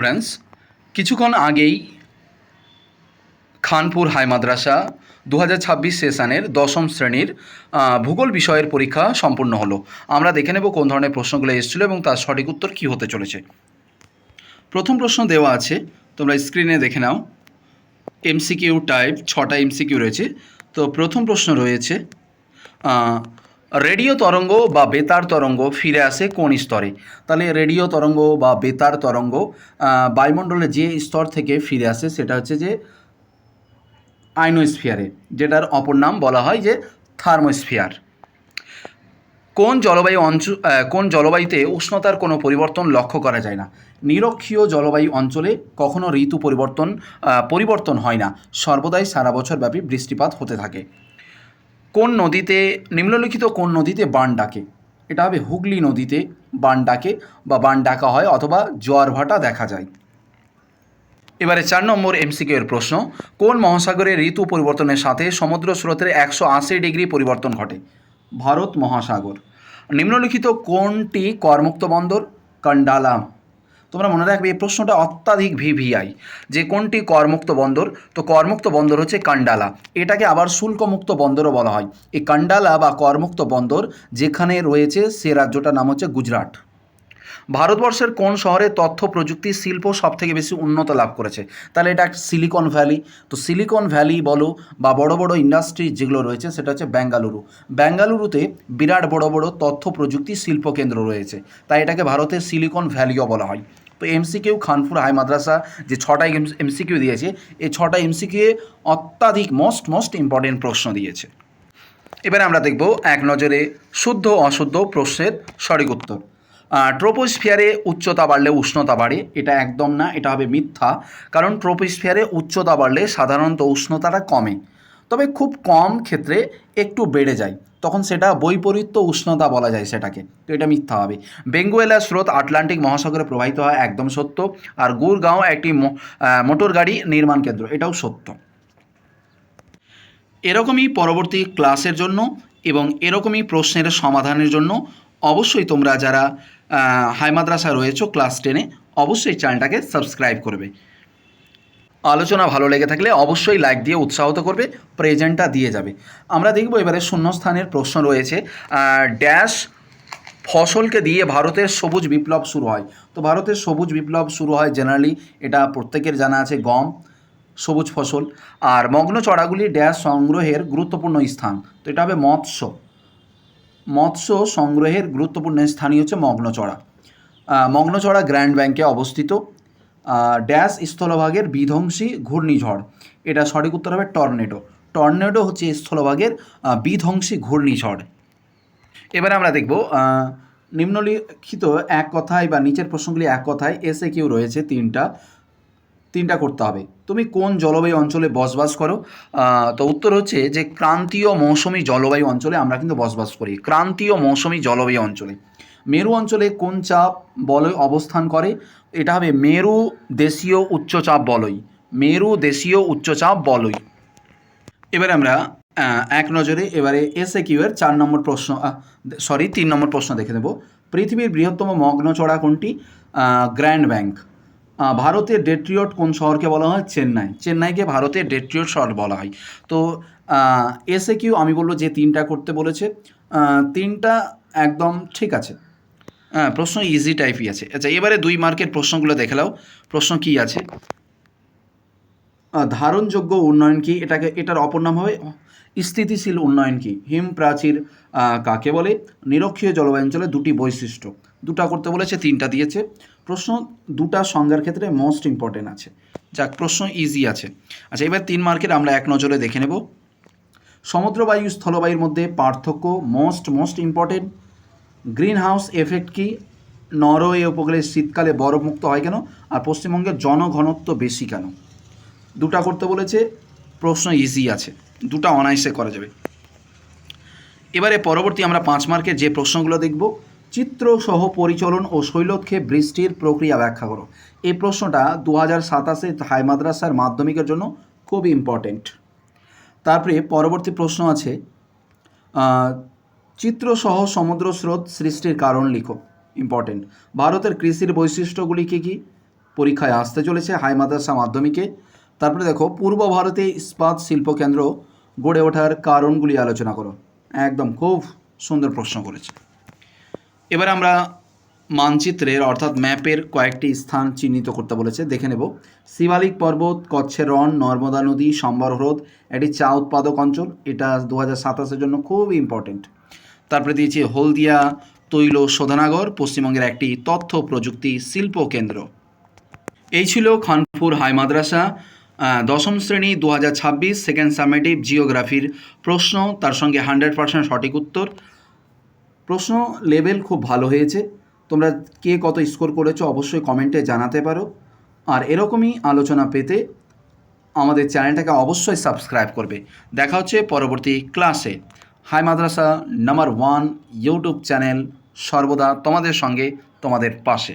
Friends, কিছুক্ষণ আগেই Khanpur high মাদ্রাসা 2026 সেশনের দশম শ্রেণীর ভূগোল বিষয়ের পরীক্ষা সম্পূর্ণ হলো। আমরা দেখে নেব কোন ধরনের প্রশ্নগুলো এসেছিলো এবং তার সঠিক উত্তর কী হতে চলেছে। প্রথম প্রশ্ন দেওয়া আছে, তোমরা স্ক্রিনে দেখে নাও। এমসিকিউ টাইপ 6টা এমসিকিউ রয়েছে। তো প্রথম প্রশ্ন রয়েছে, রেডিও তরঙ্গ বা বেতার তরঙ্গ ফিরে আসে কোন স্তরে? তাহলে রেডিও তরঙ্গ বা বেতার তরঙ্গ বায়ুমণ্ডলে যে স্তর থেকে ফিরে আসে সেটা হচ্ছে যে আইনোস্ফিয়ারে, যেটার অপর নাম বলা হয় যে থার্মোস্ফিয়ার। কোন জলবায়ুতে উষ্ণতার কোনো পরিবর্তন লক্ষ্য করা যায় না? নিরক্ষীয় জলবায়ু অঞ্চলে কখনো ঋতু পরিবর্তন হয় না, সর্বদাই সারা বছর ব্যাপী বৃষ্টিপাত হতে থাকে। নিম্নলিখিত কোন নদীতে বান ডাকে? এটা হবে হুগলি নদীতে বান ডাকে বা বান ডাকা হয় অথবা জোয়ার ভাটা দেখা যায়। এবারে 4 নম্বর এমসিকিউ এর প্রশ্ন, কোন মহাসাগরে ঋতু পরিবর্তনের সাথে সমুদ্র স্রোতের 180 ডিগ্রি পরিবর্তন ঘটে? ভারত মহাসাগর। নিম্নলিখিত কোনটি করমুক্ত বন্দর? কান্ডালা। তোমরা মনে রাখবে এই প্রশ্নটা অত্যাধিক ভিভিআই, যে কোনটি করমুক্ত বন্দর? তো করমুক্ত বন্দর হচ্ছে কান্ডালা। এটাকে আবার শুল্কমুক্ত বন্দরও বলা হয়। এই কান্ডালা বা করমুক্ত বন্দর যেখানে রয়েছে সে রাজ্যটার নাম হচ্ছে গুজরাট। ভারতবর্ষের কোন শহরে তথ্য প্রযুক্তি শিল্প সবথেকে বেশি উন্নত লাভ করেছে? তাহলে এটা সিলিকন ভ্যালি। তো সিলিকন ভ্যালি বলো বা বড় বড় ইন্ডাস্ট্রি যেগুলো রয়েছে সেটা হচ্ছে বেঙ্গালুরু। বেঙ্গালুরুতে বিরাট বড় বড় তথ্য প্রযুক্তি শিল্প কেন্দ্র রয়েছে, তাই এটাকে ভারতের সিলিকন ভ্যালিও বলা হয়। তো এমসিকিউ খানপুর হাই মাদ্রাসা যে 6টা এমসিকিউ দিয়েছে, এই 6টা এমসিকিউ অত্যাধিক মোস্ট ইম্পর্টেন্ট প্রশ্ন দিয়েছে। এবারে আমরা দেখব এক নজরে শুদ্ধ অশুদ্ধ প্রশ্নের সঠিক উত্তর। ট্রোপোস্ফিয়ারে উচ্চতা বাড়লে উষ্ণতা বাড়ে, এটা একদম না, এটা হবে মিথ্যা। কারণ ট্রোপোস্ফিয়ারে উচ্চতা বাড়লে সাধারণত উষ্ণতাটা কমে, তবে খুব কম ক্ষেত্রে একটু বেড়ে যায়, তখন সেটা বৈপরীত্য উষ্ণতা বলা যায় সেটাকে, তো এটা মিথ্যা হবে। বেঙ্গুয়েলা স্রোত আটলান্টিক মহাসাগরে প্রবাহিত হয়, একদম সত্য। আর গুরগাঁও একটি মোটর গাড়ি নির্মাণ কেন্দ্র, এটাও সত্য। এরকমই পরবর্তী ক্লাসের জন্য এবং এরকমই প্রশ্নের সমাধানের জন্য অবশ্যই তোমরা যারা হাই মাদ্রাসা রয়েছো ক্লাস 10-এ, অবশ্যই চ্যানেলটাকে সাবস্ক্রাইব করবে। আলোচনা ভালো লেগে থাকলে অবশ্যই লাইক দিয়ে উৎসাহিত করবে, প্রেজেন্টটা দিয়ে যাবে। আমরা দেখব এবারে শূন্যস্থানের প্রশ্ন রয়েছে। ড্যাশ ফসলকে দিয়ে ভারতের সবুজ বিপ্লব শুরু হয়? তো ভারতের সবুজ বিপ্লব শুরু হয় জেনারেলি, এটা প্রত্যেকের জানা আছে, গম, সবুজ ফসল। আর মগ্ন চড়াগুলি ড্যাশ সংগ্রহের গুরুত্বপূর্ণ স্থান? তো এটা হবে মৎস্য সংগ্রহের গুরুত্বপূর্ণ স্থানই হচ্ছে মগ্নচড়া। মগ্নচড়া গ্র্যান্ড ব্যাংকে অবস্থিত। ড্যাশ স্থলভাগের বিধ্বংসী ঘূর্ণিঝড়? এটা সঠিক উত্তর হবে টর্নেডো। টর্নেডো হচ্ছে স্থলভাগের বিধ্বংসী ঘূর্ণিঝড়। এবারে আমরা দেখব নিম্নলিখিত এক কথায় বা নিচের প্রশ্নগুলি এক কথায় এসে কিউ রয়েছে তিনটা করতে হবে। তুমি কোন জলবায়ু অঞ্চলে বসবাস করো? তো উত্তর হচ্ছে যে ক্রান্তীয় মৌসুমী জলবায়ু অঞ্চলে আমরা কিন্তু বসবাস করি, ক্রান্তীয় মৌসুমী জলবায়ু অঞ্চলে। মেরু অঞ্চলে কোন চাপ বলয় অবস্থান করে? এটা হবে মেরু দেশীয় উচ্চচাপ বলয়। মেরু দেশীয় উচ্চচাপ বলয়। এবারে আমরা এক নজরে এবারে এসএ কিউ এর 3 নম্বর প্রশ্ন দেখে নেব। পৃথিবীর বৃহত্তম মগ্নচড়া কোনটি? Grand bank. ভারতের ডেট্রিয়ট কোন শহরকে বলা হয়? চেন্নাইকে ভারতের ডেট্রিয়ট শহর বলা হয়। তো এসএ কিউ আমি বলবো যে 3টা করতে বলেছে, 3টা একদম ঠিক আছে। প্রশ্ন ইজি টাইপই আছে। আচ্ছা, এবারে 2 মার্কের প্রশ্নগুলো দেখে নাও। প্রশ্ন কি আছে? ধারণযোগ্য উন্নয়ন কি? এটার অপর নাম হবে স্থিতিশীল উন্নয়ন কি? হিম প্রাচীর কাকে বলে? নিরক্ষীয় জলবায়ু অঞ্চলে 2টি বৈশিষ্ট্য। 2টা করতে বলেছে, 3টা দিয়েছে। প্রশ্ন 2টা সংজ্ঞার ক্ষেত্রে মোস্ট ইম্পর্টেন্ট আছে। যাক, প্রশ্ন ইজি আছে। আচ্ছা, এবার 3 মার্কের আমরা এক নজরে দেখে নেব। সমুদ্রবায়ু স্থলবায়ুর মধ্যে পার্থক্য most important. Green house effect কি? নরওয়ে উপকূলে শীতকালে বরফমুক্ত হয় কেন? আর পশ্চিমবঙ্গের জনঘনত্ব বেশি কেন? 2টা করতে বলেছে, প্রশ্ন ইজি আছে, 2টা অনায়াসে করা যাবে। এবারে পরবর্তী আমরা 5 মার্কের যে প্রশ্নগুলো দেখব। চিত্রসহ পরিচলন ও শৈলক্ষে বৃষ্টির প্রক্রিয়া ব্যাখ্যা করো। এই প্রশ্নটা 2027 হাই মাদ্রাসার মাধ্যমিকের জন্য খুব ইম্পর্টেন্ট। তারপরে পরবর্তী প্রশ্ন আছে, চিত্রসহ সমুদ্র স্রোত সৃষ্টির কারণ লিখো। ইম্পর্টেন্ট। ভারতের কৃষির বৈশিষ্ট্যগুলি কী কী? পরীক্ষায় আসতে চলেছে হাই মাদ্রাসা মাধ্যমিকে। তারপরে দেখো, পূর্ব ভারতে ইস্পাত শিল্পকেন্দ্র গড়ে ওঠার কারণগুলি আলোচনা করো। একদম খুব সুন্দর প্রশ্ন করেছে। এবার আমরা মানচিত্রের অর্থাৎ ম্যাপের কয়েকটি স্থান চিহ্নিত করতে বলেছে, দেখে নেব। শিবালিক পর্বত, কচ্ছের রণ, নর্মদা নদী, সম্বর হ্রদ, এটি চা উৎপাদক অঞ্চল, এটা 2027-এর জন্য খুব ইম্পর্টেন্ট। তারপরে দিয়েছি হলদিয়া তৈল শোধনাগর, পশ্চিমবঙ্গের একটি তথ্য প্রযুক্তি শিল্প কেন্দ্র। এই ছিল খানপুর হাই মাদ্রাসা দশম শ্রেণী 2026 সেকেন্ড সামেটিভ জিওগ্রাফির প্রশ্ন, তার সঙ্গে 100% সঠিক উত্তর। প্রশ্ন লেভেল খুব ভালো হয়েছে। তোমরা কে কত স্কোর করেছো অবশ্যই কমেন্টে জানাতে পারো। আর এরকমই আলোচনা পেতে আমাদের চ্যানেলটাকে অবশ্যই সাবস্ক্রাইব করবে। দেখা হচ্ছে পরবর্তী ক্লাসে। হাই মাদ্রাসা নাম্বার 1 ইউটিউব চ্যানেল সর্বদা তোমাদের সঙ্গে, তোমাদের পাশে।